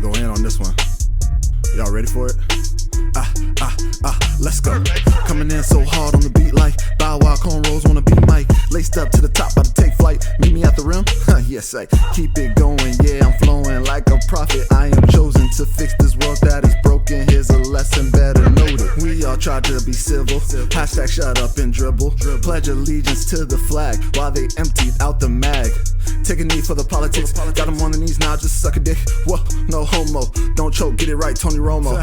go in on this one. Y'all ready for it? Let's go. Coming in so hard on the beat like Bow Wow cornrows wanna be Mike. Laced up to the top, about to take flight. Meet me at the rim? Yes, I keep it going. Yeah, I'm flowing like a prophet. I am chosen to fix this world that is broken. Here's a lesson, better note it. We all try to be civil. Hashtag shut up and dribble. Pledge allegiance to the flag while they emptied out the mag. Take a knee for the politics. Got them on the knees now, just suck a dick. Whoa, no homo. Don't choke, get it right, Tony Romo.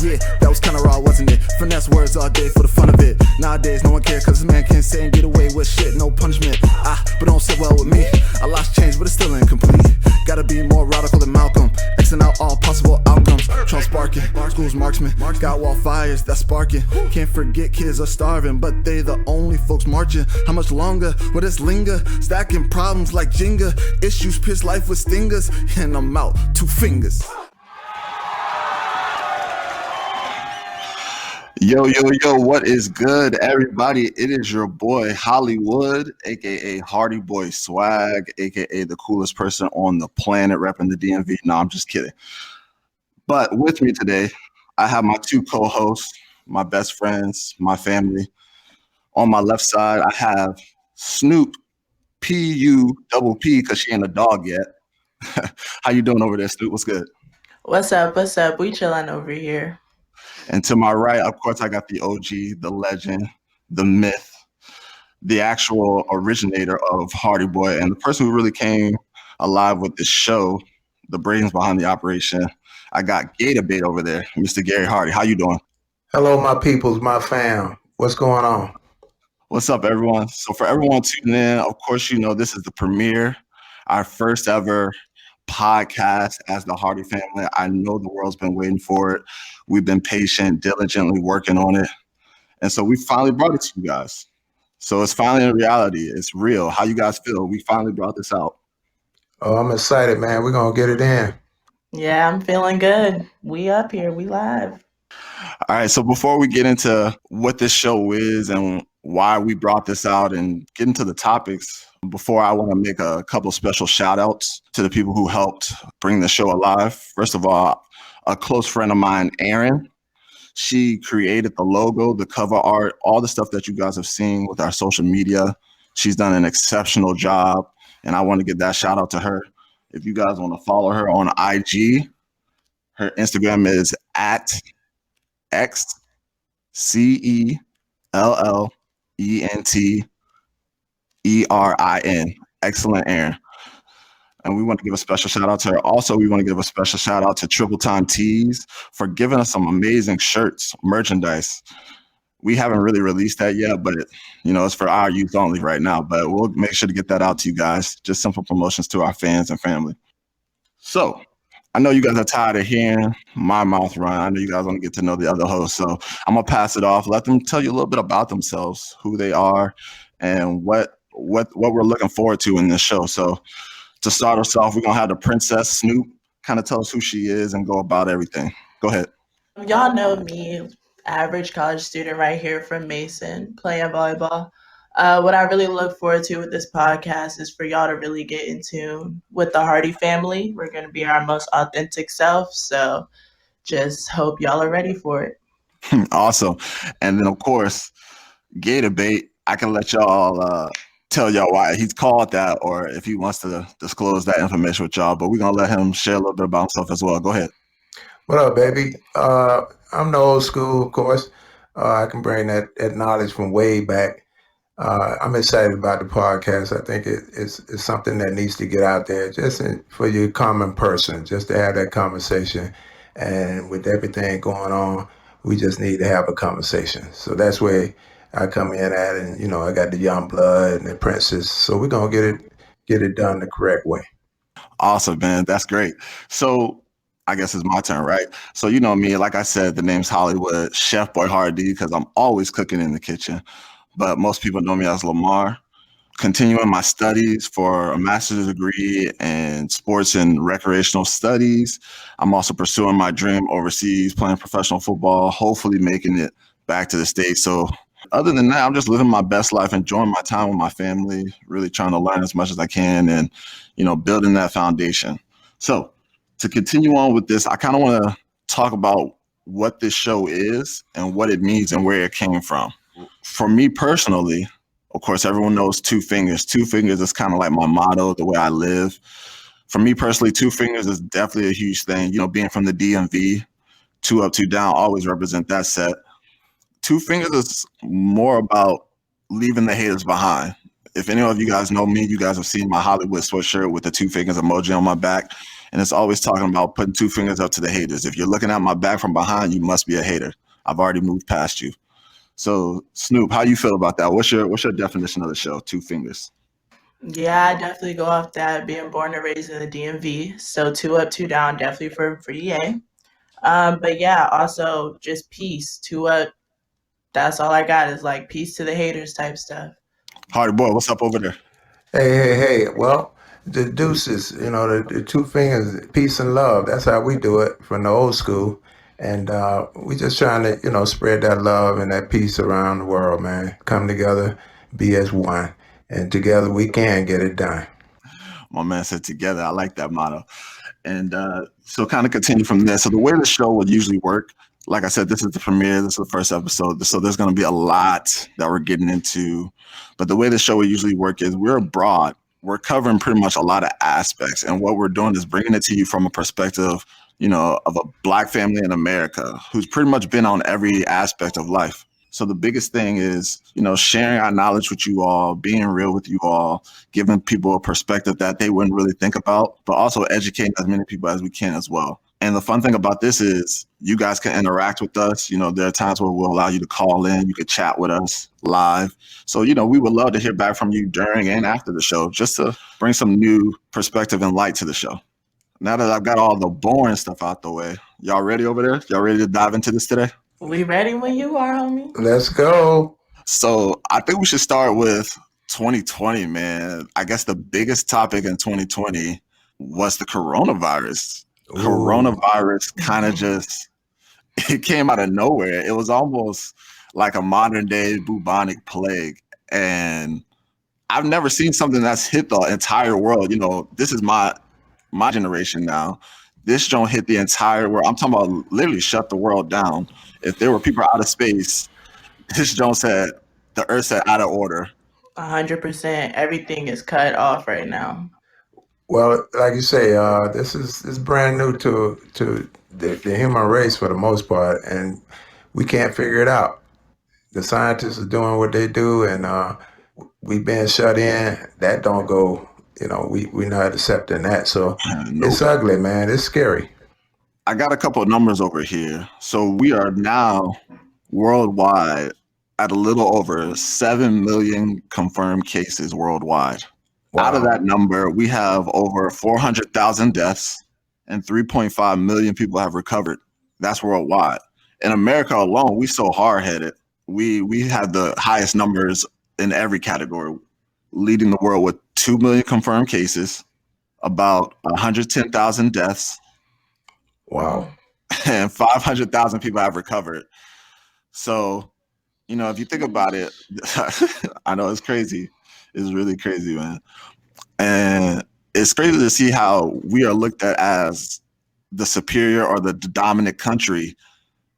Yeah, that was kinda raw, wasn't it? Finesse words all day for the fun of it. Nowadays, no one cares, cause this man can't say and get away with shit. No punishment, but don't sit well with me. I lost change, but it's still incomplete. Gotta be more radical than Malcolm. Xing out all possible outcomes. Trump sparking, school's marksman. Got wall fires, that's sparking. Can't forget kids are starving, but they the only folks marching. How much longer will this linger? Stacking problems like Jenga. Issues pierce life with stingers. And I'm out, 2 fingers. Yo, what is good, everybody? It is your boy, Hollywood, a.k.a. Hardy Boy Swag, a.k.a. the coolest person on the planet repping the DMV. No, I'm just kidding. But with me today, I have my 2 co-hosts, my best friends, my family. On my left side, I have Snoop, P-U-P-P, because she ain't a dog yet. How you doing over there, Snoop? What's good? What's up? We chilling over here. And to my right, of course, I got the OG, the legend, the myth, the actual originator of Hardy Boy, and the person who really came alive with this show, the brains behind the operation. I got Gator Bait over there, Mr. Gary Hardy. How you doing? Hello, my peoples, my fam. What's going on? What's up, everyone? So for everyone tuning in, of course, you know this is the premiere, our first ever podcast as the Hardy family. I know the world's been waiting for it. We've been patient, diligently working on it. And so we finally brought it to you guys. So it's finally a reality. It's real. How you guys feel? We finally brought this out. Oh, I'm excited, man. We're going to get it in. Yeah, I'm feeling good. We up here. We live. All right. So before we get into what this show is and why we brought this out and get into the topics, before I want to make a couple special shout outs to the people who helped bring the show alive. First of all, a close friend of mine, Erin, she created the logo, the cover art, all the stuff that you guys have seen with our social media. She's done an exceptional job, and I want to give that shout out to her. If you guys want to follow her on IG, her Instagram is at XCELLENTERIN. Excellent, Erin. And we want to give a special shout out to her. Also, we want to give a special shout out to Triple Time Tees for giving us some amazing shirts, merchandise. We haven't really released that yet, but it's for our youth only right now. But we'll make sure to get that out to you guys. Just simple promotions to our fans and family. So I know you guys are tired of hearing my mouth run. I know you guys want to get to know the other hosts. So I'm going to pass it off. Let them tell you a little bit about themselves, who they are, and what we're looking forward to in this show. So to start us off, we're going to have the Princess Snoop kind of tell us who she is and go about everything. Go ahead. Y'all know me, average college student right here from Mason, playing volleyball. What I really look forward to with this podcast is for y'all to really get in tune with the Hardy family. We're going to be our most authentic self. So just hope y'all are ready for it. Awesome. And then, of course, Gator Bait, I can let y'all tell y'all why he's called that, or if he wants to disclose that information with y'all, but we're going to let him share a little bit about himself as well. Go ahead. What up, baby? I'm the old school, of course. I can bring that knowledge from way back. I'm excited about the podcast. I think it's something that needs to get out there just for your common person, just to have that conversation. And with everything going on, we just need to have a conversation. So that's where I come in at, and I got the young blood and the princess. So we're gonna get it done the correct way. Awesome, man. That's great. So I guess it's my turn, right? So you know me, like I said, the name's Hollywood, Chef Boy Hardy, because I'm always cooking in the kitchen. But most people know me as Lamar. Continuing my studies for a master's degree in sports and recreational studies. I'm also pursuing my dream overseas, playing professional football, hopefully making it back to the States. So other than that, I'm just living my best life, enjoying my time with my family, really trying to learn as much as I can and, building that foundation. So To continue on with this, I kind of want to talk about what this show is and what it means and where it came from. For me personally, of course, everyone knows 2Fingers. 2Fingers is kind of like my motto, the way I live. For me personally, 2Fingers is definitely a huge thing. You know, being from the DMV, 2 up, 2 down, always represent that set. 2Fingers is more about leaving the haters behind. If any of you guys know me, you guys have seen my Hollywood sweatshirt with the 2 fingers emoji on my back. And it's always talking about putting 2 fingers up to the haters. If you're looking at my back from behind, you must be a hater. I've already moved past you. So Snoop, how you feel about that? What's your definition of the show, 2 fingers? Yeah, I definitely go off that being born and raised in the DMV. So 2 up, 2 down, definitely for EA. But yeah, also just peace. 2 up. That's all I got is like peace to the haters type stuff. Hardy boy, what's up over there? Hey. Well, the deuces, the 2 fingers, peace and love. That's how we do it from the old school. And we just trying to, spread that love and that peace around the world, man. Come together, be as one. And together we can get it done. My man said together. I like that motto. And so kind of continue from there. So the way the show would usually work, like I said, this is the premiere. This is the first episode. So there's going to be a lot that we're getting into. But the way the show would usually work is we're broad. We're covering pretty much a lot of aspects. And what we're doing is bringing it to you from a perspective, of a Black family in America who's pretty much been on every aspect of life. So the biggest thing is, sharing our knowledge with you all, being real with you all, giving people a perspective that they wouldn't really think about, but also educating as many people as we can as well. And the fun thing about this is you guys can interact with us. There are times where we'll allow you to call in. You can chat with us live. So, we would love to hear back from you during and after the show, just to bring some new perspective and light to the show. Now that I've got all the boring stuff out the way, y'all ready over there? Y'all ready to dive into this today? We ready when you are, homie. Let's go. So I think we should start with 2020, man. I guess the biggest topic in 2020 was the coronavirus. Ooh. Coronavirus kind of it came out of nowhere. It was almost like a modern day bubonic plague. And I've never seen something that's hit the entire world. This is my generation now. This don't hit the entire world. I'm talking about literally shut the world down. If there were people out of space, this Jones said the Earth said out of order. 100%. Everything is cut off right now. Well, like you say, this is brand new to the human race for the most part, and we can't figure it out. The scientists are doing what they do, and we've been shut in. That don't go. We're not accepting that. So It's ugly, man. It's scary. I got a couple of numbers over here. So we are now worldwide at a little over 7 million confirmed cases worldwide. Wow. Out of that number, we have over 400,000 deaths and 3.5 million people have recovered. That's worldwide. In America alone, we so hard-headed. We have the highest numbers in every category, leading the world with 2 million confirmed cases, about 110,000 deaths. Wow. And 500,000 people have recovered. So, if you think about it, I know it's crazy. It's really crazy, man. And it's crazy to see how we are looked at as the superior or the dominant country,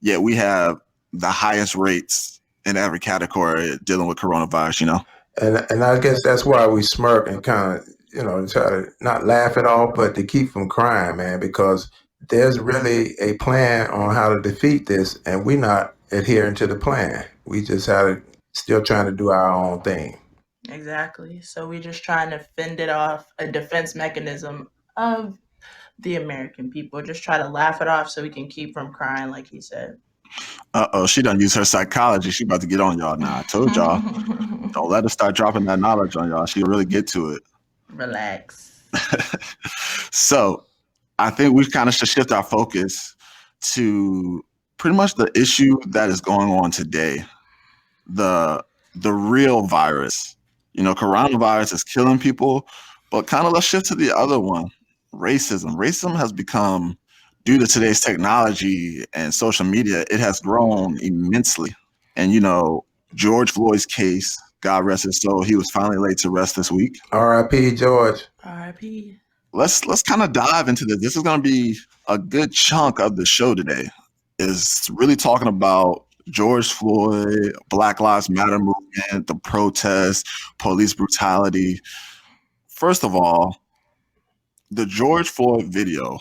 yet we have the highest rates in every category dealing with coronavirus, And I guess that's why we smirk and kind of, try to not laugh at all, but to keep from crying, man, because there's really a plan on how to defeat this, and we're not adhering to the plan. We just still trying to do our own thing. Exactly. So we're just trying to fend it off, a defense mechanism of the American people. Just try to laugh it off so we can keep from crying, like he said. Uh-oh, she done use her psychology. She about to get on y'all now. I told y'all. Don't let her start dropping that knowledge on y'all. She'll really get to it. Relax. So I think we kind of should shift our focus to pretty much the issue that is going on today. The real virus. Coronavirus is killing people, but kind of let's shift to the other one, racism. Racism has become, due to today's technology and social media, it has grown immensely. And, George Floyd's case, God rest his soul, he was finally laid to rest this week. R.I.P. George. R.I.P. let's kind of dive into this. This is going to be a good chunk of the show today. Is really talking about George Floyd, Black Lives Matter movement, the protests, police brutality. First of all, the George Floyd video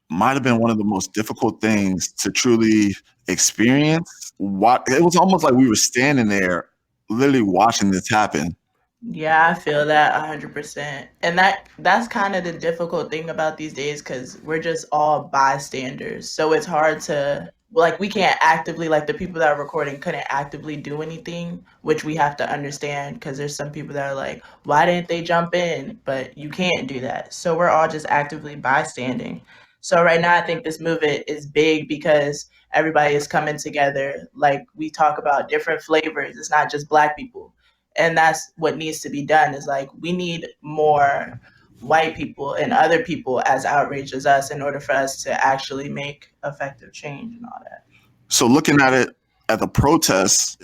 might have been one of the most difficult things to truly experience. It was almost like we were standing there, literally watching this happen. Yeah, I feel that 100%. And that's kind of the difficult thing about these days because we're just all bystanders. So it's hard to like we can't actively like the people that are recording couldn't actively do anything, which we have to understand because there's some people that are like, why didn't they jump in? But you can't do that. So we're all just actively bystanding. So right now I think this movement is big because everybody is coming together. Like we talk about different flavors. It's not just black people, and that's what needs to be done is like we need more white people and other people as outraged as us in order for us to actually make effective change and all that. So looking at it at the protests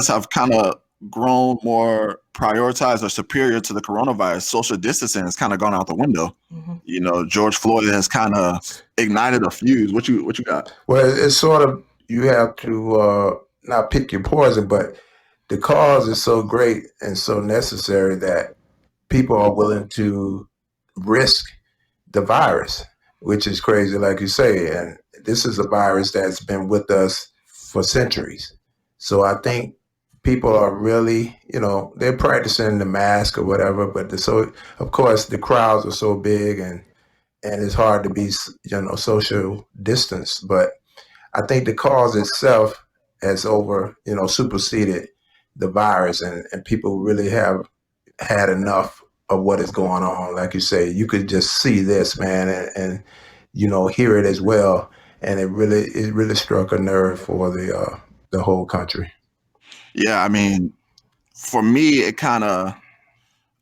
have kind of grown more prioritized or superior to the coronavirus. Social distancing has kind of gone out the window. Mm-hmm. George Floyd has kind of ignited a fuse. What you got? Well, it's sort of, you have to not pick your poison, but the cause is so great and so necessary that people are willing to risk the virus, which is crazy, like you say. And this is a virus that's been with us for centuries. So I think people are really, they're practicing the mask or whatever, but so of course the crowds are so big and it's hard to be, social distance. But I think the cause itself has superseded the virus, and people really have had enough of what is going on. Like you say, you could just see this, man, and hear it as well. And it really struck a nerve for the whole country. Yeah, I mean, for me, it kind of,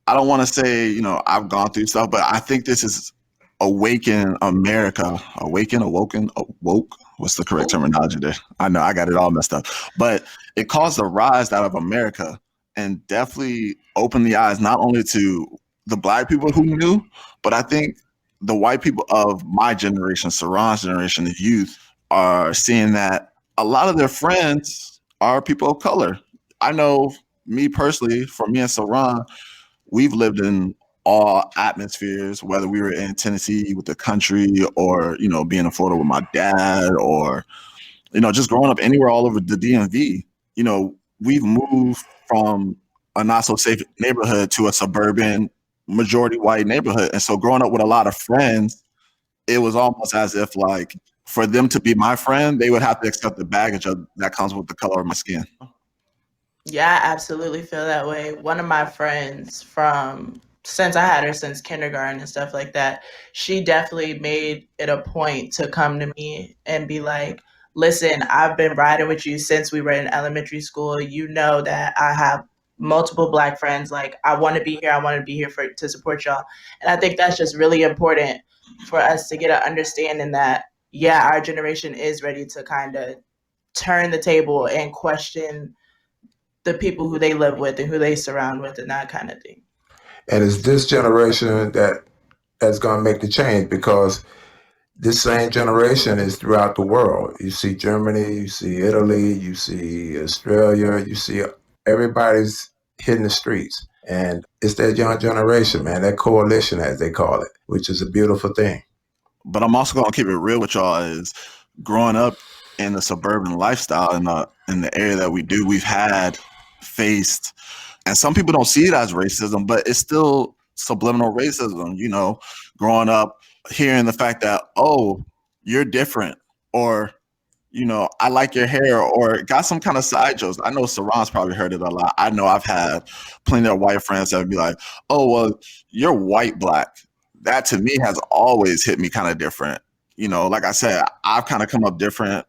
I don't want to say, I've gone through stuff, but I think this is awaken America. Awoke. What's the correct terminology there? I know I got it all messed up. But it caused a rise out of America and definitely opened the eyes not only to the black people who knew, but I think the white people of my generation, Siron's generation, the youth, are seeing that a lot of their friends are people of color. I know me personally, for me and Siron, we've lived in all atmospheres, whether we were in Tennessee with the country or, being in Florida with my dad or, just growing up anywhere all over the DMV. We've moved from a not so safe neighborhood to a suburban majority white neighborhood. And so growing up with a lot of friends, it was almost as if like for them to be my friend, they would have to accept the baggage that comes with the color of my skin. Yeah, I absolutely feel that way. One of my friends since I had her since kindergarten and stuff like that, she definitely made it a point to come to me and be like, listen, I've been riding with you since we were in elementary school. You know that I have multiple black friends. Like, I want to be here. I want to be here to support y'all. And I think that's just really important for us to get an understanding that, yeah, our generation is ready to kind of turn the table and question the people who they live with and who they surround with and that kind of thing. And it's this generation that's going to make the change, because this same generation is throughout the world. You see Germany, you see Italy, you see Australia, you see everybody's hitting the streets. And it's that young generation, man, that coalition, as they call it, which is a beautiful thing. But I'm also going to keep it real with y'all is growing up in the suburban lifestyle in the area that we do, we've faced, and some people don't see it as racism, but it's still subliminal racism, growing up hearing the fact that, oh, you're different, or, I like your hair, or got some kind of side jokes. I know Saron's probably heard it a lot. I know I've had plenty of white friends that would be like, oh, well, you're white black. That to me has always hit me kind of different. Like I said, I've kind of come up different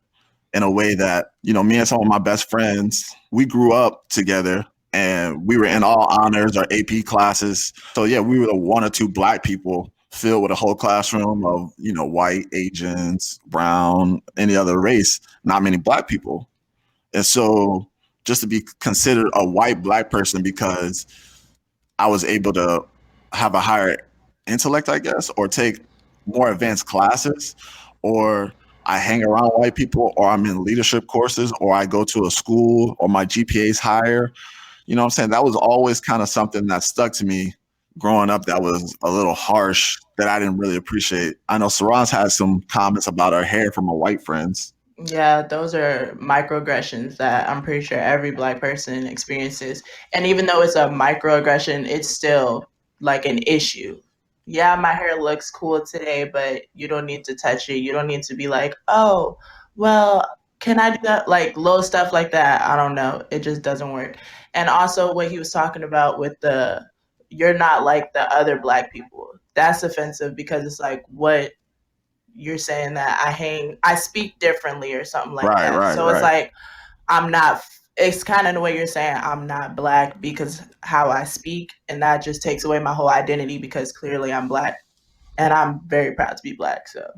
in a way that, me and some of my best friends, we grew up together and we were in all honors or AP classes. So yeah, we were the one or two black people filled with a whole classroom of, white, Asians, brown, any other race, not many black people. And so just to be considered a white black person because I was able to have a higher intellect, I guess, or take more advanced classes, or I hang around white people, or I'm in leadership courses, or I go to a school, or my GPA is higher. You know what I'm saying? That was always kind of something that stuck to me growing up, that was a little harsh, that I didn't really appreciate. I know Saran's had some comments about her hair from her white friends. Yeah, those are microaggressions that I'm pretty sure every black person experiences. And even though it's a microaggression, it's still like an issue. Yeah, my hair looks cool today, but you don't need to touch it. You don't need to be like, oh, well, can I do that? Like little stuff like that. I don't know. It just doesn't work. And also what he was talking about with the you're not like the other black people. That's offensive because it's like what you're saying that I speak differently or something like Right, that. right, So it's right. like I'm not. It's kind of the way you're saying I'm not black because how I speak, and that just takes away my whole identity because clearly I'm black, and I'm very proud to be black. So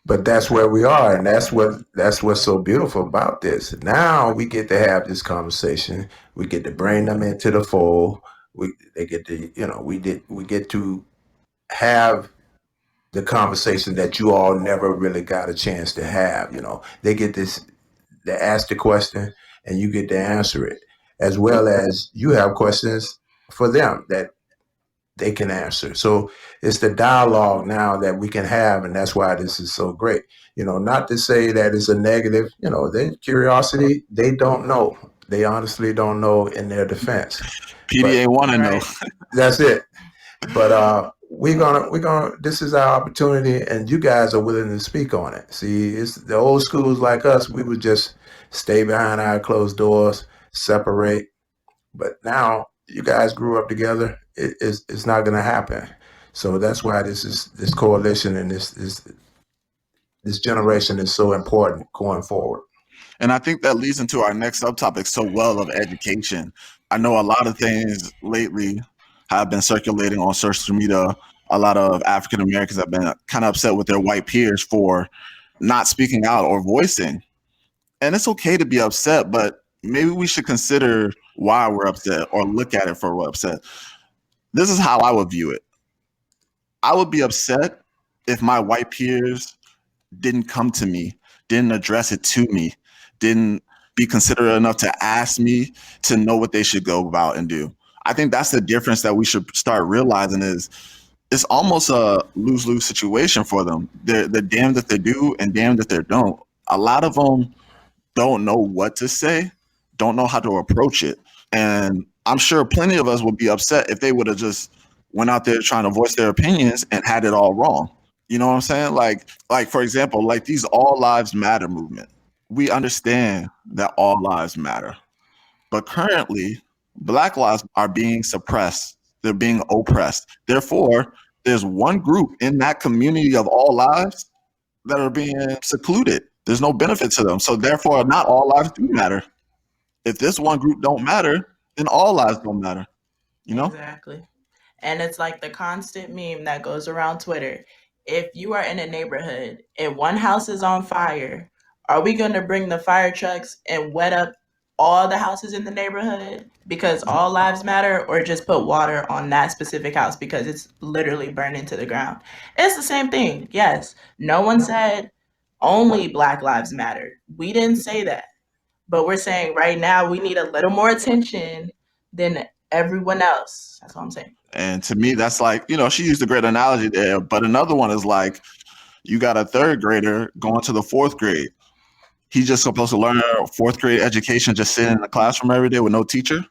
But that's where we are, and that's what's so beautiful about this. Now we get to have this conversation. We get to bring them into the fold. They get to, we get to have the conversation that you all never really got a chance to have. They get this, they ask the question, and you get to answer it, as well as you have questions for them that they can answer. So it's the dialogue now that we can have, and that's why this is so great. Not to say that it's a negative. Their curiosity, they don't know. They honestly don't know in their defense. But PDA want to know. that's it. But we're gonna. This is our opportunity, and you guys are willing to speak on it. See, it's the old schools like us. We would just stay behind our closed doors, separate. But now you guys grew up together. It's not going to happen. So that's why this coalition and this generation is so important going forward. And I think that leads into our next subtopic so well, of education. I know a lot of things lately have been circulating on social media. A lot of African Americans have been kind of upset with their white peers for not speaking out or voicing. And it's okay to be upset, but maybe we should consider why we're upset, or look at it for we're upset. This is how I would view it. I would be upset if my white peers didn't come to me, didn't address it to me, didn't be considerate enough to ask me to know what they should go about and do. I think that's the difference that we should start realizing, is it's almost a lose-lose situation for them. They're damned if they do and damned if they don't. A lot of them don't know what to say, don't know how to approach it. And I'm sure plenty of us would be upset if they would have just went out there trying to voice their opinions and had it all wrong. You know what I'm saying? Like for example, like these All Lives Matter movement. We understand that all lives matter. But currently, Black lives are being suppressed. They're being oppressed. Therefore, there's one group in that community of all lives that are being secluded. There's no benefit to them. So therefore, not all lives do matter. If this one group don't matter, then all lives don't matter. You know? exactly. And it's like the constant meme that goes around Twitter. If you are in a neighborhood and one house is on fire, are we going to bring the fire trucks and wet up all the houses in the neighborhood because all lives matter, or just put water on that specific house because it's literally burning to the ground? It's the same thing. Yes, no one said only Black Lives Matter. We didn't say that. But we're saying right now we need a little more attention than everyone else. That's all I'm saying. And to me, that's like, she used a great analogy there. But another one is like, you got a third grader going to the fourth grade. He's just supposed to learn a fourth grade education just sitting in the classroom every day with no teacher?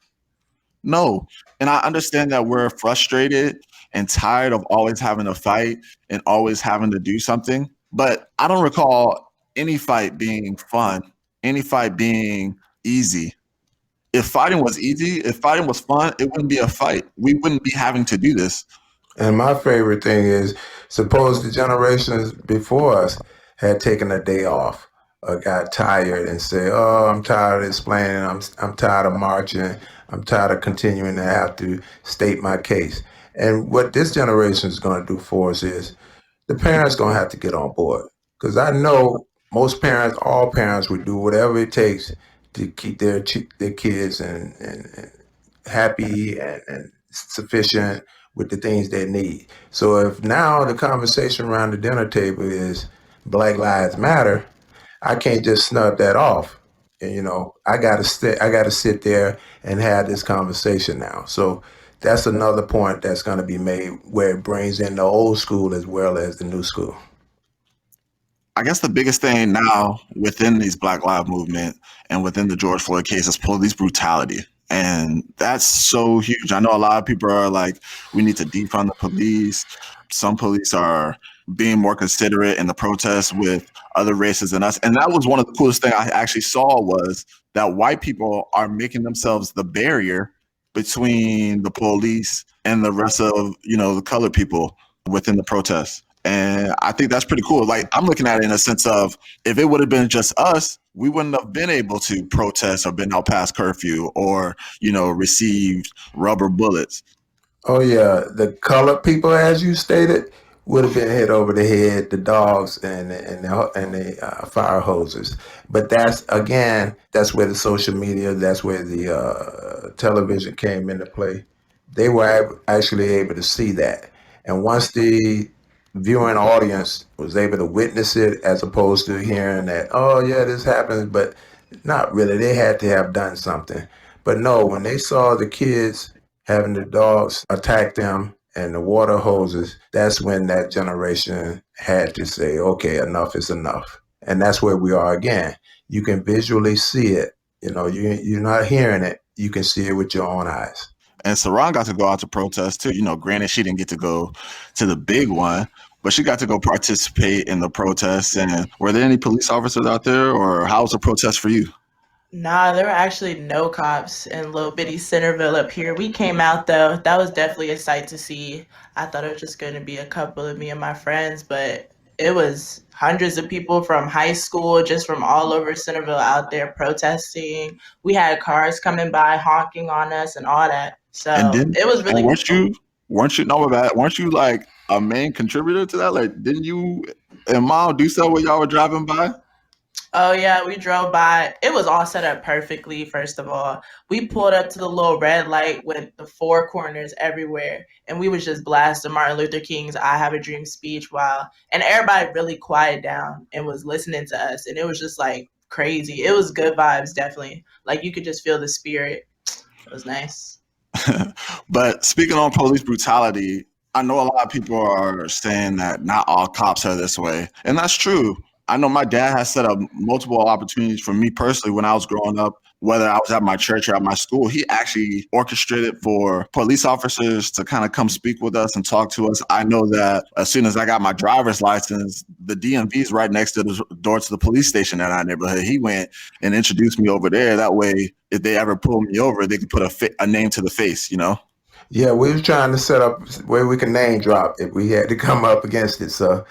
No. And I understand that we're frustrated and tired of always having to fight and always having to do something. But I don't recall any fight being fun, any fight being easy. If fighting was easy, if fighting was fun, it wouldn't be a fight. We wouldn't be having to do this. And my favorite thing is, suppose the generations before us had taken a day off or got tired and said, "Oh, I'm tired of explaining. I'm tired of marching. I'm tired of continuing to have to state my case." And what this generation is going to do for us is, the parents going to have to get on board, because I know most parents, all parents, would do whatever it takes to keep their kids and happy and sufficient with the things they need. So if now the conversation around the dinner table is Black Lives Matter, I can't just snub that off. And, I gotta sit there and have this conversation now. So that's another point that's going to be made where it brings in the old school as well as the new school. I guess the biggest thing now within these Black Lives Movement and within the George Floyd case is police brutality. And that's so huge. I know a lot of people are like, we need to defund the police. Some police are being more considerate in the protests with other races than us. And that was one of the coolest things I actually saw was that white people are making themselves the barrier between the police and the rest of, the colored people within the protests. And I think that's pretty cool. Like, I'm looking at it in a sense of if it would have been just us, we wouldn't have been able to protest or been out past curfew or, received rubber bullets. Oh yeah, the colored people, as you stated, would have been hit over the head. The dogs and the fire hoses. But that's where the social media, that's where the television came into play. They were actually able to see that, and once the viewing audience was able to witness it, as opposed to hearing that, oh yeah, this happens, but not really. They had to have done something. But no, when they saw the kids having the dogs attack them and the water hoses, that's when that generation had to say, okay, enough is enough. And that's where we are again. You can visually see it. You're not hearing it. You can see it with your own eyes. And Siron got to go out to protest too. Granted, she didn't get to go to the big one, but she got to go participate in the protests. And were there any police officers out there, or how was the protest for you? Nah, there were actually no cops in little bitty Centerville up here. We came out though. That was definitely a sight to see. I thought it was just going to be a couple of me and my friends, but it was hundreds of people from high school, just from all over Centerville out there protesting. We had cars coming by honking on us and all that. And So then, it was and really cool. weren't you like a main contributor to that? Like, didn't you and Mom do so when y'all were driving by? Oh yeah, we drove by. It was all set up perfectly, first of all. We pulled up to the little red light with the four corners everywhere, and we was just blasting Martin Luther King's I Have a Dream speech while and everybody really quieted down and was listening to us, and it was just like crazy. It was good vibes, definitely. Like you could just feel the spirit. It was nice. But speaking on police brutality, I know a lot of people are saying that not all cops are this way, and that's true. I know my dad has set up multiple opportunities for me personally when I was growing up, whether I was at my church or at my school. He actually orchestrated for police officers to kind of come speak with us and talk to us. I know that as soon as I got my driver's license, the DMV is right next to the door to the police station in our neighborhood. He went and introduced me over there. That way, if they ever pull me over, they could put a name to the face. Yeah, we was trying to set up where we can name drop if we had to come up against it. So,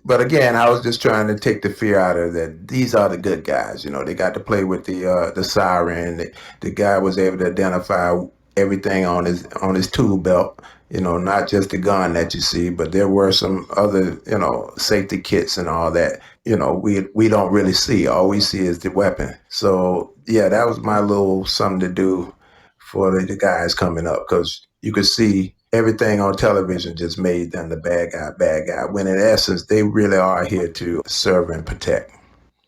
but again, I was just trying to take the fear out of that. These are the good guys. They got to play with the siren. The guy was able to identify everything on his tool belt. Not just the gun that you see, but there were some other safety kits and all that. We don't really see. All we see is the weapon. So yeah, that was my little something to do for the guys coming up, because you could see everything on television just made them the bad guy, when in essence, they really are here to serve and protect.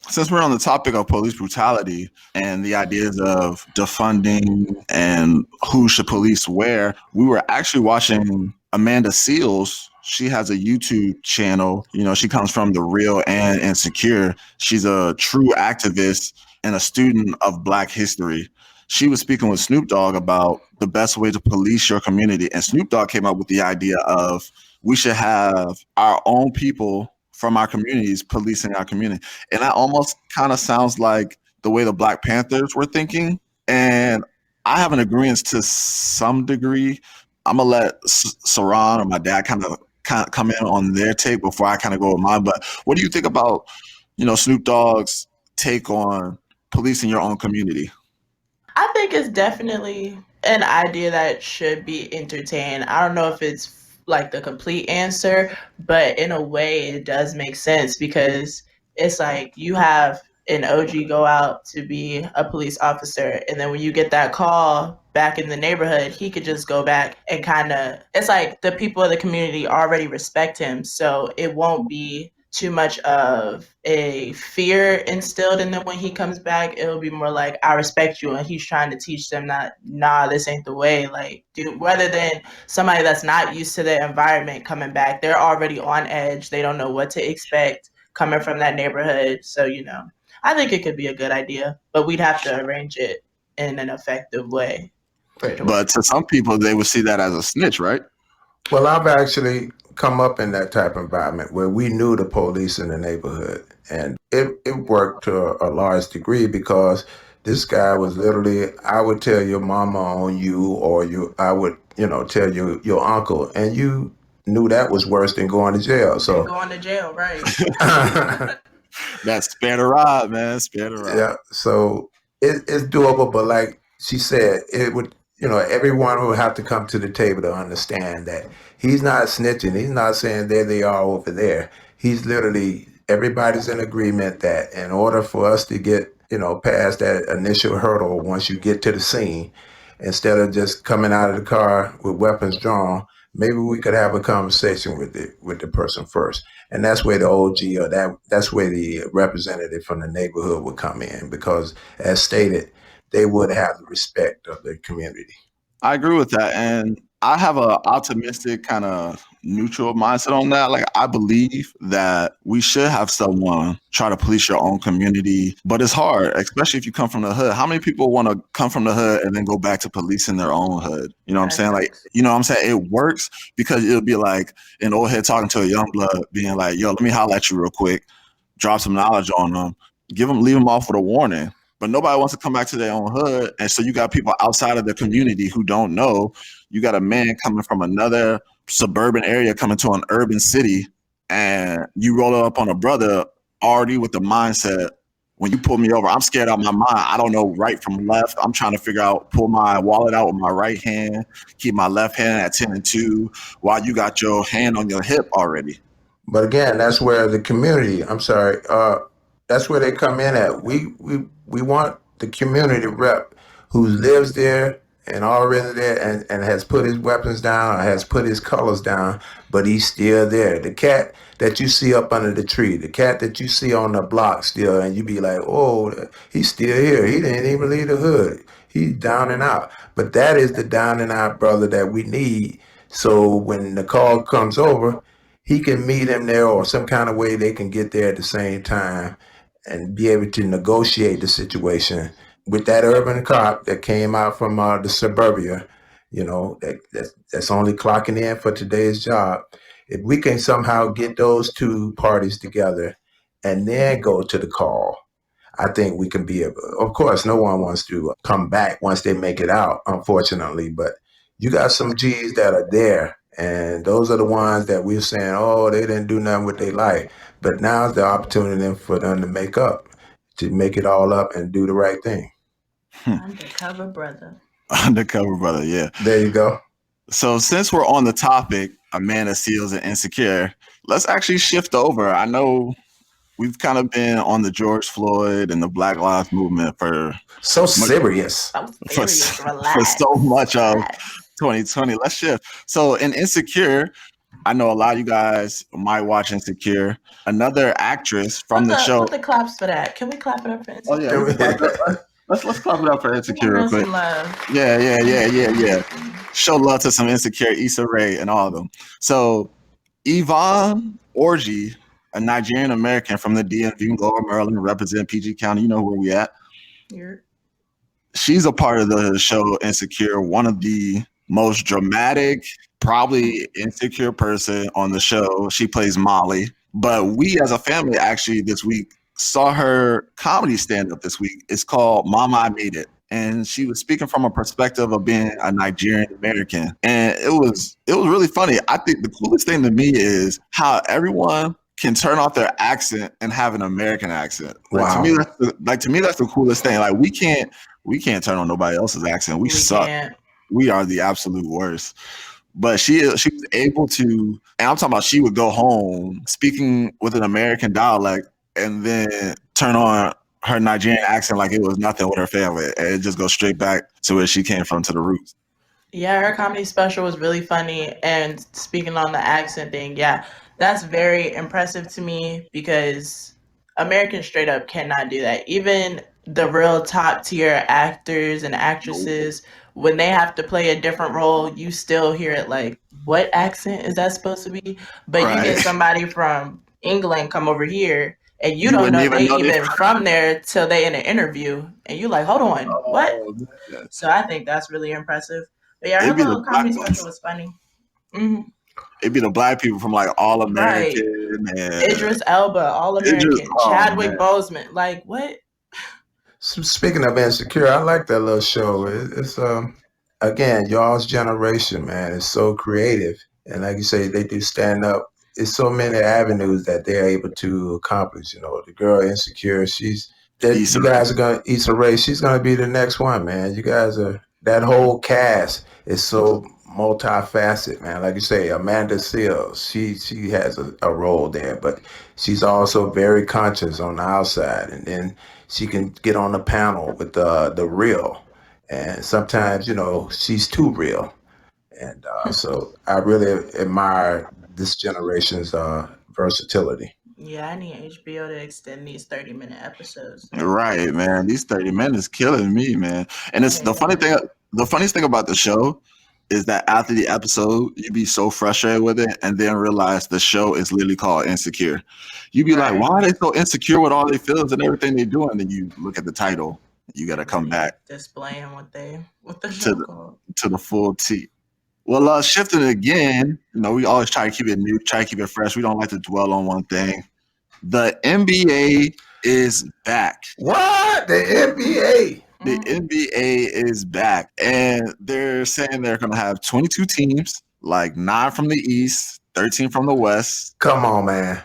Since we're on the topic of police brutality and the ideas of defunding and who should police where, we were actually watching Amanda Seals. She has a YouTube channel. She comes from The Real and Insecure. She's a true activist and a student of Black history. She was speaking with Snoop Dogg about the best way to police your community. And Snoop Dogg came up with the idea of we should have our own people from our communities policing our community. And that almost kind of sounds like the way the Black Panthers were thinking. And I have an agreement to some degree. I'm going to let Siron or my dad kind of come in on their take before I kind of go with mine. But what do you think about, Snoop Dogg's take on policing your own community? I think it's definitely an idea that should be entertained. I don't know if it's like the complete answer, but in a way it does make sense, because it's like you have an OG go out to be a police officer, and then when you get that call back in the neighborhood, he could just go back and kind of, it's like the people of the community already respect him. So it won't be too much of a fear instilled in them when he comes back. It'll be more like, I respect you. And he's trying to teach them that, nah, this ain't the way. Like, dude, rather than somebody that's not used to the environment coming back, they're already on edge. They don't know what to expect coming from that neighborhood. So, you know, I think it could be a good idea, but we'd have to arrange it in an effective way for it to work. But to some people, they would see that as a snitch, right? Well, I've actually come up in that type of environment where we knew the police in the neighborhood, and it worked to a large degree because this guy was literally, I would tell your mama on you, or I would, tell your uncle, and you knew that was worse than going to jail. So Going to jail, right? That's spare the rod, man. Spare the rod. Yeah, so it's doable, but like she said, it would, everyone would have to come to the table to understand that he's not snitching. He's not saying there they are over there. He's literally, everybody's in agreement that in order for us to get, past that initial hurdle, once you get to the scene, instead of just coming out of the car with weapons drawn, maybe we could have a conversation with the person first. And that's where the OG, or that's where the representative from the neighborhood would come in, because as stated, they would have the respect of the community. I agree with that. And I have an optimistic kind of neutral mindset on that. Like, I believe that we should have someone try to police your own community, but it's hard, especially if you come from the hood. How many people want to come from the hood and then go back to policing their own hood? You know what I'm saying? Like, you know what I'm saying? It works because it'll be like an old head talking to a young blood being like, yo, let me holler at you real quick, drop some knowledge on them, leave them off with a warning. But nobody wants to come back to their own hood. And so you got people outside of the community who don't know. You got a man coming from another suburban area coming to an urban city, and you roll up on a brother already with the mindset, when you pull me over, I'm scared out of my mind. I don't know right from left. I'm trying to figure out, pull my wallet out with my right hand, keep my left hand at 10 and 2, while you got your hand on your hip already. But again, that's where the community, that's where they come in at. We want the community rep who lives there and already there and has put his weapons down or has put his colors down, but he's still there. The cat that you see up under the tree, the cat that you see on the block still, and you be like, oh, he's still here. He didn't even leave the hood. He's down and out. But that is the down and out brother that we need. So when the call comes over, he can meet him there, or some kind of way they can get there at the same time and be able to negotiate the situation with that urban cop that came out from the suburbia, that's only clocking in for today's job. If we can somehow get those two parties together and then go to the call, I think we can be able, of course, no one wants to come back once they make it out, unfortunately, but you got some G's that are there. And those are the ones that we're saying, oh, they didn't do nothing with their life. But now's the opportunity for them to make it all up and do the right thing. Undercover brother. Undercover brother, yeah. There you go. So since we're on the topic of Man of Steels and Insecure, let's actually shift over. I know we've kind of been on the George Floyd and the Black Lives Movement for serious. For so much of 2020. Let's shift. So in Insecure, I know a lot of you guys might watch Insecure. Another actress from the show. Put the claps for that. Can we clap it up for Insecure? Oh yeah. Let's clap it up for Insecure real quick. Yeah. Show love to some Insecure, Issa Rae, and all of them. So Yvonne Orji, a Nigerian American from the DMV, Lower Maryland, represent PG County. You know where we at. Here. She's a part of the show Insecure, one of the most dramatic, probably insecure person on the show. She plays Molly. But we as a family actually this week saw her comedy stand-up this week. It's called Mama, I Made It. And she was speaking from a perspective of being a Nigerian American. And it was really funny. I think the coolest thing to me is how everyone can turn off their accent and have an American accent. Like, wow. To me, that's the coolest thing. Like, we can't turn on nobody else's accent. We suck. Can't. We are the absolute worst. But she was able to, and I'm talking about, she would go home speaking with an American dialect and then turn on her Nigerian accent like it was nothing with her family, and it just goes straight back to where she came from, to the roots. Yeah, her comedy special was really funny. And speaking on the accent thing, yeah, that's very impressive to me because Americans straight up cannot do that. Even the real top tier actors and actresses, when they have to play a different role, you still hear it like, what accent is that supposed to be? But you get Right. somebody from England come over here and you You don't wouldn't know even they know they. even from there till they in an interview and you like, hold on, what? Oh, man. So I think that's really impressive. But yeah, her It'd be the little black comedy special ones. was funny. Hmm. It'd be the black people from like All Right. American and Idris Elba, All it just. American. Oh Chadwick man. Boseman. Like, what? So speaking of Insecure, I like that little show. It's again, y'all's generation, man. It's so creative, and like you say, they do stand up. It's so many avenues that they're able to accomplish. You know, the girl Insecure, she's that Issa you guys are gonna Issa Rae. She's gonna be the next one, man. You guys are that whole cast is so multifaceted, man. Like you say, Amanda Seales, she has a role there, but she's also very conscious on the outside, and then she can get on the panel with the real, and sometimes she's too real, and so I really admire this generation's versatility. Yeah, I need HBO to extend these 30-minute episodes. Right, man. These 30 minutes killing me, man. And I it's need that. the funniest thing about the show is that after the episode, you be so frustrated with it and then realize the show is literally called Insecure. You be like, Right. why are they so insecure with all their feelings and everything they do? And then you look at the title, you gotta come back Displaying what the to show the called. to the full T. Well, shifting it again, we always try to keep it new, try to keep it fresh. We don't like to dwell on one thing. The NBA is back. What? The NBA? The NBA is back, and they're saying they're going to have 22 teams, like 9 from the East, 13 from the West. Come on, man.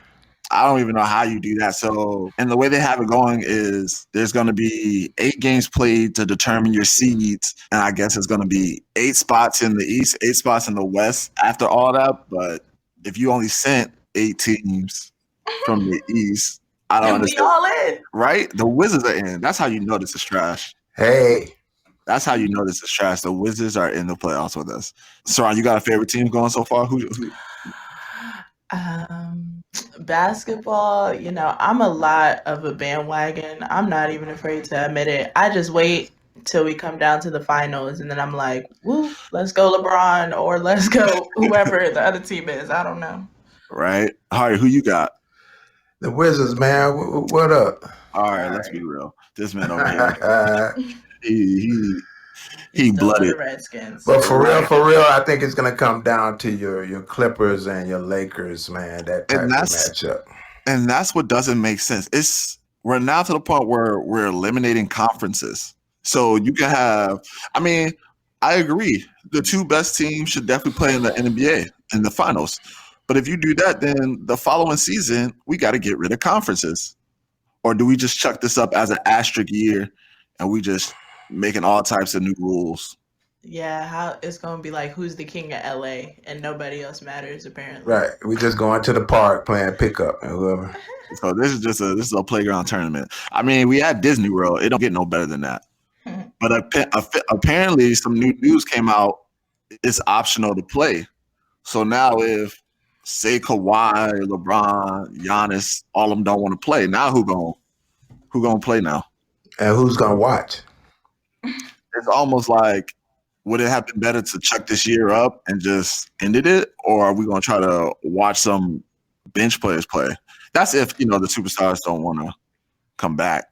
I don't even know how you do that. So, and the way they have it going is there's going to be 8 games played to determine your seeds, and I guess it's going to be 8 spots in the East, 8 spots in the West after all that. But if you only sent 8 teams from the East, I don't And we understand. all in. Right? The Wizards are in. That's how you know this is trash. Hey, That's how you know this is trash. The Wizards are in the playoffs with us. Siron, you got a favorite team going so far? Who? Basketball, I'm a lot of a bandwagon. I'm not even afraid to admit it. I just wait till we come down to the finals and then I'm like, woo, let's go LeBron or let's go whoever the other team is. I don't know. Right? Harry, who you got? the Wizards, man. What up? All right, let's be real. This man over here, he Still for blooded. the Redskins. But for real, I think it's gonna come down to your Clippers and your Lakers, man. That type of matchup. And that's what doesn't make sense. We're now to the point where we're eliminating conferences. So you can have, I agree. The 2 best teams should definitely play in the NBA in the finals. But if you do that, then the following season, we got to get rid of conferences. Or do we just chuck this up as an asterisk year and we just making all types of new rules? Yeah, how it's gonna be like who's the king of LA and nobody else matters apparently. Right. We just going to the park playing pickup and whoever. So this is a playground tournament. We had Disney World. It don't get no better than that. But apparently some new news came out. It's optional to play. So now if, say, Kawhi, LeBron, Giannis, all of them don't want to play, now who gonna play now? And who's gonna watch? It's almost like, would it have been better to chuck this year up and just ended it? Or are we going to try to watch some bench players play? That's if, the superstars don't want to come back.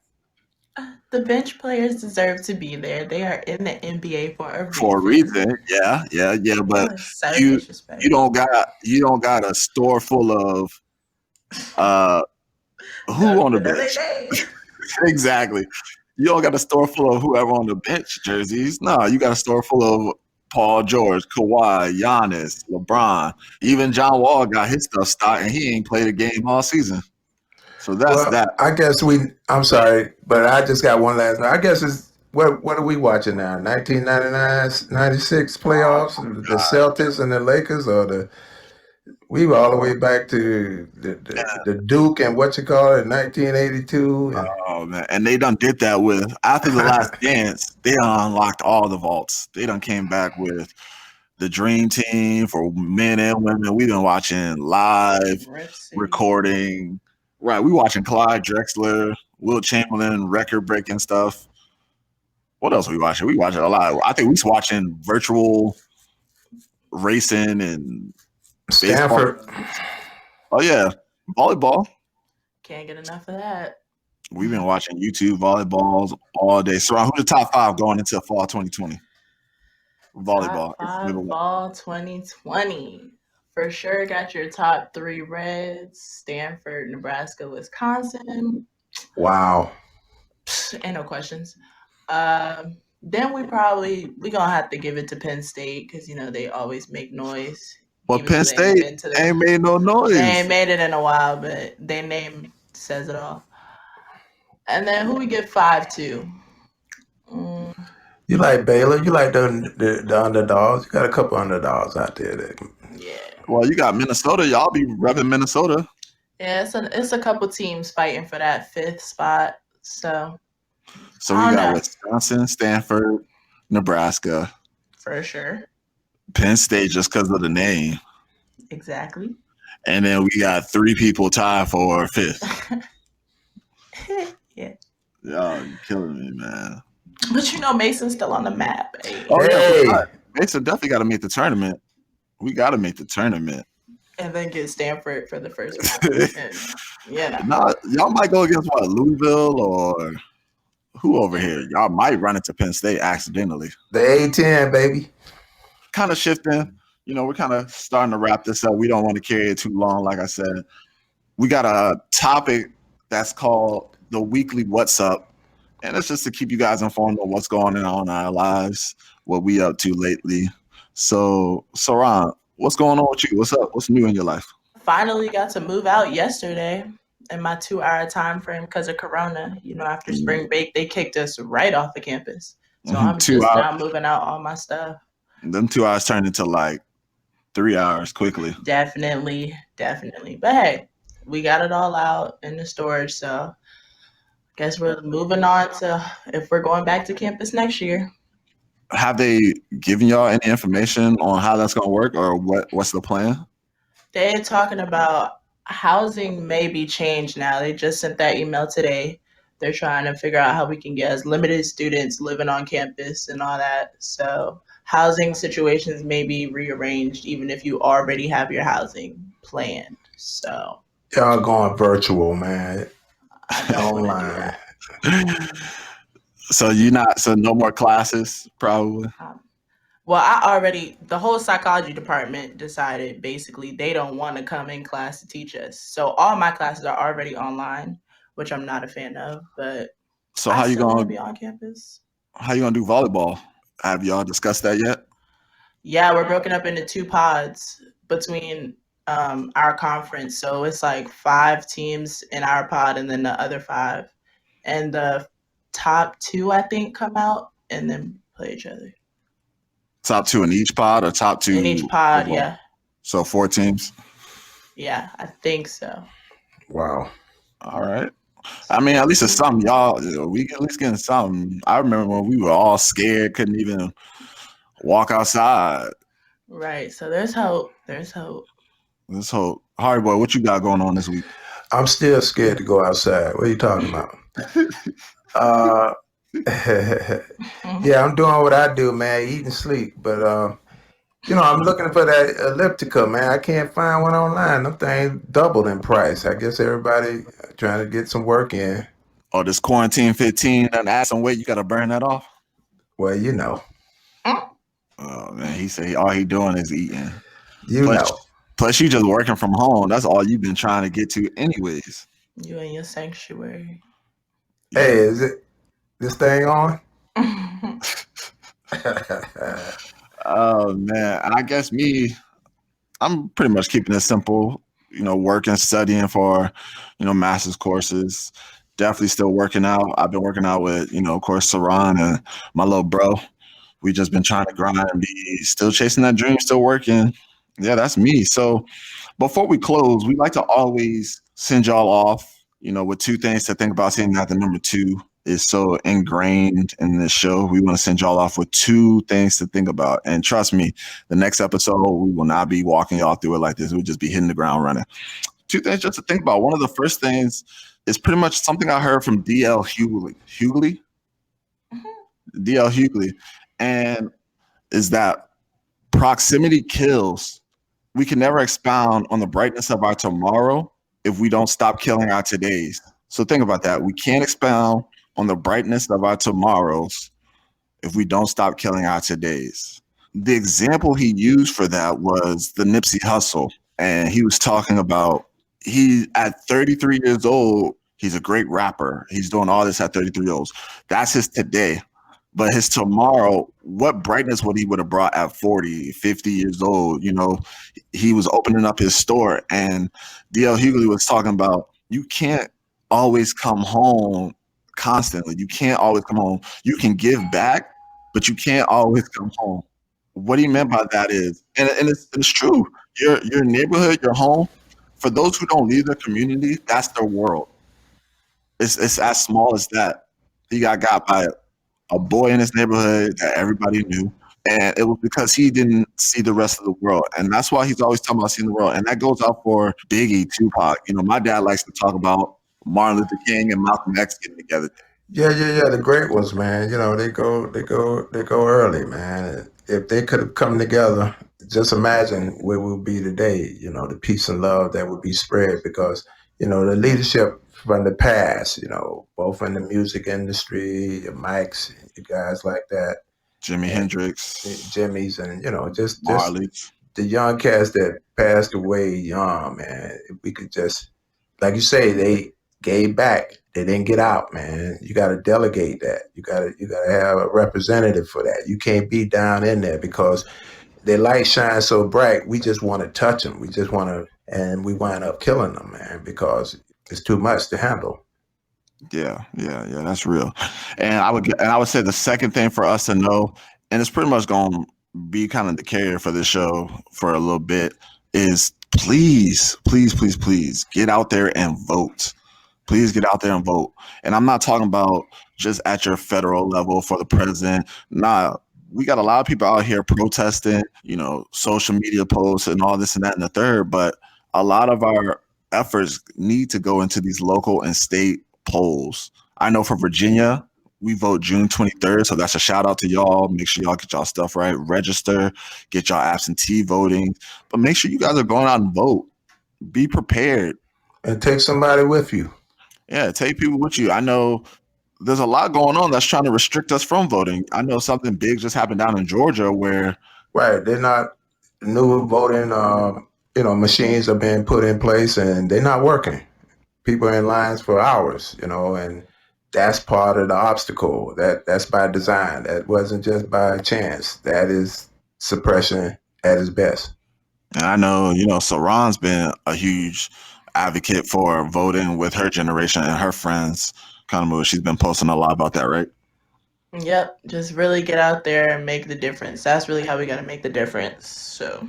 The bench players deserve to be there. They are in the NBA for a reason. For a reason. Yeah. But So you disrespectful. don't got a store full of who on the bench? Exactly. You don't got a store full of whoever on the bench jerseys. No, you got a store full of Paul George, Kawhi, Giannis, LeBron. Even John Wall got his stuff stocked, and he ain't played a game all season. So that's that. I guess I'm sorry, but I just got one last. I guess it's what are we watching now? 1999, 96 playoffs, the Celtics and the Lakers, or We were all the way back to the Duke and what you call it, 1982. And Oh man, and they done did that with after the Last Dance. They done unlocked all the vaults. They done came back with the Dream Team for men and women. We've been watching live Rip City. recording. Right, we watching Clyde Drexler, Will Chamberlain, record breaking stuff. What else are we watching? We watching a lot. I think we was watching virtual racing and Stanford. baseball. Oh yeah, volleyball. Can't get enough of that. We've been watching YouTube volleyballs all day. So, who's the top 5 going into fall 2020? Volleyball. Top 5 fall 2020. For sure, got your top 3 Reds: Stanford, Nebraska, Wisconsin. Wow. Ain't no questions. Then we gonna have to give it to Penn State because they always make noise. But Penn State ain't made no noise. They ain't made it in a while, but their name says it all. And then who we get 5 to? You like Baylor? You like the underdogs? You got a couple underdogs out there. Yeah. Well, you got Minnesota. Y'all be repping Minnesota. Yeah, it's a couple teams fighting for that 5th spot. So we got Wisconsin, Stanford, Nebraska. For sure. Penn State just because of the name. Exactly. And then we got 3 people tied for 5th. Yeah. Y'all killing me, man. But Mason's still on the map. Hey. Oh, yeah. Mason definitely got to make the tournament. We got to make the tournament. And then get Stanford for the first round. Nah, y'all might go against Louisville or who over here? Y'all might run into Penn State accidentally. The A-10, baby. Kind of shifting. We're kind of starting to wrap this up. We don't want to carry it too long. Like I said, we got a topic that's called the weekly What's Up. And it's just to keep you guys informed on what's going on in our lives, what we up to lately. So, Siron, what's going on with you? What's up? What's new in your life? Finally got to move out yesterday in my 2-hour time frame because of Corona. After spring break, they kicked us right off the campus. So I'm just now moving out all my stuff. Them 2 hours turned into like 3 hours quickly. Definitely. But hey, we got it all out in the storage. So I guess we're moving on to if we're going back to campus next year. Have they given y'all any information on how that's going to work or what's the plan? They're talking about housing may be changed now. They just sent that email today. They're trying to figure out how we can get as limited students living on campus and all that. So housing situations may be rearranged even if you already have your housing planned. So y'all going virtual, man. Online. So no more classes probably? Well, the whole psychology department decided basically they don't want to come in class to teach us. So all my classes are already online, which I'm not a fan of, but so how you going to be on campus? How you going to do volleyball? Have y'all discussed that yet? Yeah, we're broken up into 2 pods between our conference. So it's like 5 teams in our pod and then the other 5. And the top 2, I think, come out and then play each other. Top 2 in each pod or top 2? In each pod, yeah. So 4 teams? Yeah, I think so. Wow. All right. I mean, at least it's something, y'all. We at least getting something. I remember when we were all scared, couldn't even walk outside. Right. So there's hope. There's hope. Hardy boy, what you got going on this week? I'm still scared to go outside. What are you talking about? Yeah, I'm doing what I do, man. Eat and sleep. But I'm looking for that elliptical, man. I can't find one online. Them things doubled in price. I guess everybody trying to get some work in. Oh, this quarantine 15 and add some weight, you gotta burn that off? Well, Oh man, he said all he doing is eating. Plus you just working from home. That's all you've been trying to get to anyways. You in your sanctuary. Hey, is it this thing on? Oh man, I guess I'm pretty much keeping it simple. Working, studying for, master's courses. Definitely still working out. I've been working out with, of course, Siron and my little bro. We just been trying to grind and be still chasing that dream, still working. Yeah, that's me. So before we close, we like to always send y'all off, with two things to think about. Seeing that the number two is so ingrained in this show, we want to send y'all off with two things to think about. And trust me, the next episode, we will not be walking y'all through it like this. We'll just be hitting the ground running. Two things just to think about. One of the first things is pretty much something I heard from D.L. Hughley. D.L. Hughley. And is that proximity kills. We can never expound on the brightness of our tomorrow if we don't stop killing our todays. So think about that. We can't expound on the brightness of our tomorrows if we don't stop killing our todays. The example he used for that was the Nipsey Hussle. And he was talking about he at 33 years old, he's a great rapper. He's doing all this at 33 years old. That's his today. But his tomorrow, what brightness would he have brought at 40, 50 years old? He was opening up his store, and D.L. Hughley was talking about you can't always come home constantly. You can't always come home. You can give back, but you can't always come home. What he meant by that is, and it's true, your neighborhood, your home, for those who don't leave their community, that's their world. It's as small as that. He got by a boy in his neighborhood that everybody knew. And it was because he didn't see the rest of the world. And that's why he's always talking about seeing the world. And that goes out for Biggie, Tupac. My dad likes to talk about Martin Luther King and Malcolm X getting together. Yeah. The great ones, man. They go early, man. If they could have come together, just imagine where we'll be today. The peace and love that would be spread because, the leadership from the past, both in the music industry, your Mikes, your guys like that. Jimi Hendrix. Jimmy's and, just Marley's. The young cats that passed away young, man. If we could just, like you say, they gave back. They didn't get out, man. You got to delegate that. You got to have a representative for that. You can't be down in there because their light shines so bright. We just want to touch them. We just want to, and we wind up killing them, man, because it's too much to handle. Yeah, that's real. And I would say the second thing for us to know, and it's pretty much going to be kind of the carrier for this show for a little bit, is please get out there and vote. Please get out there and vote. And I'm not talking about just at your federal level for the president. Nah, we got a lot of people out here protesting, social media posts and all this and that and the third. But a lot of our efforts need to go into these local and state polls. I know for Virginia, we vote June 23rd. So that's a shout out to y'all. Make sure y'all get y'all stuff right. Register, get y'all absentee voting. But make sure you guys are going out and vote. Be prepared. And take somebody with you. Yeah, take people with you. I know there's a lot going on that's trying to restrict us from voting. I know something big just happened down in Georgia where... Right, they're not new voting, machines are being put in place and they're not working. People are in lines for hours, and that's part of the obstacle. That's by design. That wasn't just by chance. That is suppression at its best. And I know, Siron's been a huge advocate for voting with her generation and her friends. Kind of move. She's been posting a lot about that, right? Yep. Just really get out there and make the difference. That's really how we got to make the difference. So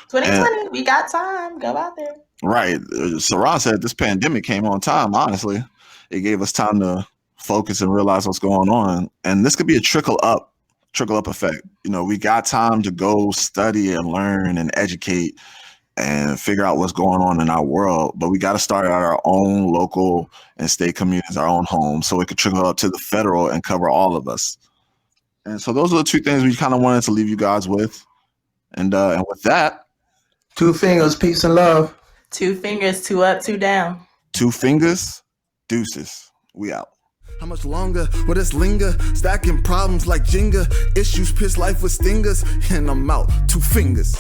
2020, we got time. Go out there. Right. Siron said this pandemic came on time, honestly. It gave us time to focus and realize what's going on. And this could be a trickle up effect. We got time to go study and learn and educate and figure out what's going on in our world. But we got to start at our own local and state communities, our own homes, so it could trickle up to the federal and cover all of us. And so those are the two things we kind of wanted to leave you guys with. And with that, 2 fingers, peace and love. 2 fingers, 2 up, 2 down. 2 fingers, deuces. We out. How much longer will this linger? Stacking problems like Jenga. Issues pierce life with stingers. And I'm out. 2 fingers.